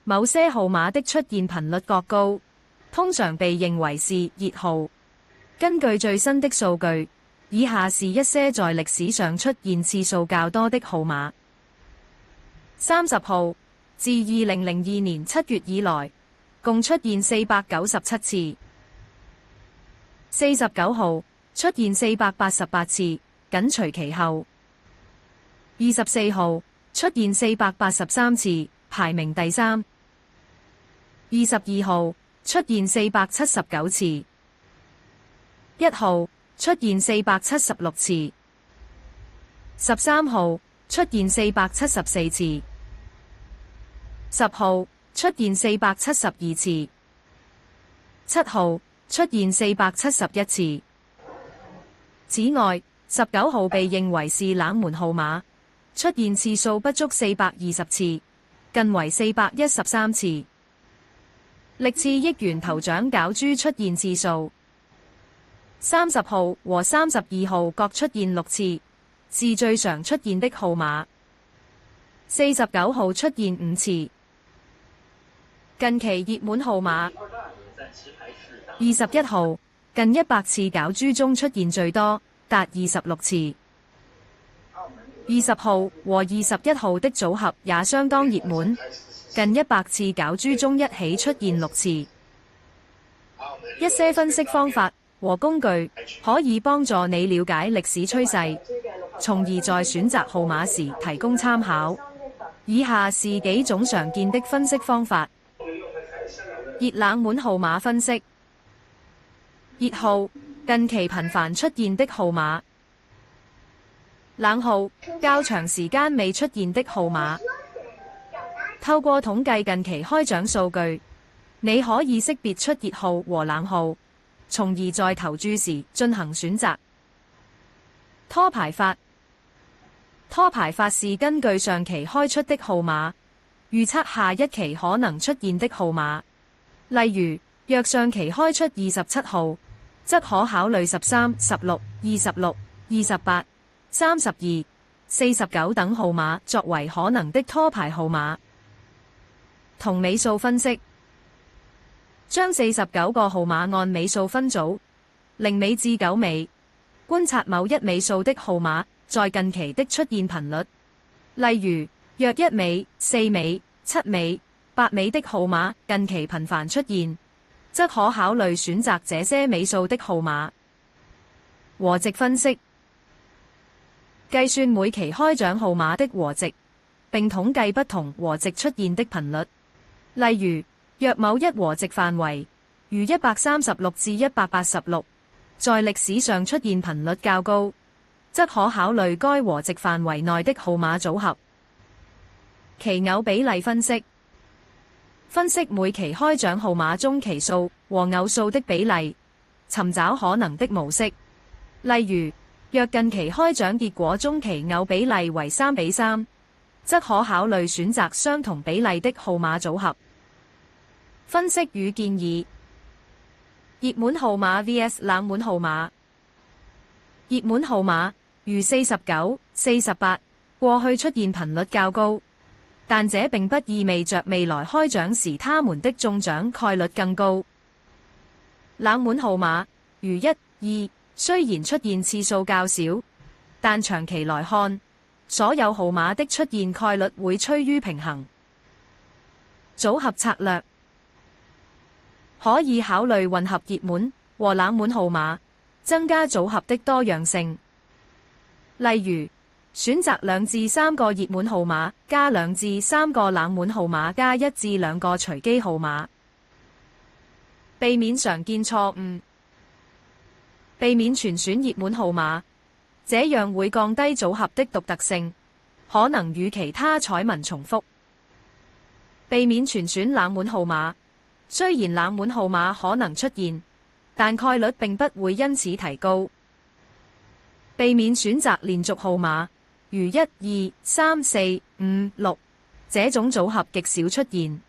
某些號碼的出現頻率較高，通常被認為是熱號。根據最新的數據，以下是一些在歷史上出現次數較多的號碼。30號，自2002年7月以來，共出現497次。49號，出現488次，緊隨其後。24號，出現483次，排名第3。22號，出現479次。1號，出現476次。13號，出現474次。10號，出現472次。7號，出現471次。此外，19號被認為是冷門號碼，出現次數不足420次，近為413次。歷次億元頭獎攪珠出現次數：30號和32號各出現6次，是最常出現的號碼。49號出現5次。近期熱門號碼：21號，近100次攪珠中出現最多，達26次。20號和21號的組合也相當熱門，近100次攪珠中一起出現6次。一些分析方法和工具可以幫助你了解歷史趨勢，從而在選擇號碼時提供參考。以下是幾種常見的分析方法。熱冷門號碼分析。熱號，近期頻繁出現的號碼。冷號，較長時間未出現的號碼。透過統計近期開獎數據，你可以識別出熱號和冷號，從而在投注時進行選擇。拖牌法。拖牌法是根據上期開出的號碼，預測下一期可能出現的號碼。例如，若上期開出27號，則可考慮13、16、26、28、32、49等號碼作為可能的拖牌號碼。同尾數分析，將49個號碼按尾數分組，0尾至9尾，觀察某一尾數的號碼在近期的出現頻率。例如，若1尾、4尾、7尾、8尾的號碼近期頻繁出現，則可考慮選擇這些尾數的號碼。和值分析，計算每期開獎號碼的和值，並統計不同和值出現的頻率。例如，若某一和值範圍，如136至186，在歷史上出現頻率較高，則可考慮該和值範圍內的號碼組合。奇偶比例分析。分析每期開獎號碼中奇數和偶數的比例，尋找可能的模式。例如，若近期開獎結果中奇偶比例為3:3，則可考慮選擇相同比例的號碼組合。分析與建議：熱門號碼 vs 冷門號碼。熱門號碼如49、48，過去出現頻率較高，但這並不意味着未來開獎時他們的中獎概率更高。冷門號碼如1、2，雖然出現次數較少，但長期來看，所有號碼的出現概率會趨於平衡。組合策略可以考慮混合熱門和冷門號碼，增加組合的多樣性。例如，選擇2至3個熱門號碼，加2至3個冷門號碼，加1至2個隨機號碼。避免常見錯誤，避免全選熱門號碼，這樣會降低組合的獨特性，可能與其他彩民重複。避免全選冷門號碼，雖然冷門號碼可能出現，但概率並不會因此提高。避免選擇連續號碼，如1、2、3、4、5、6，這種組合極少出現。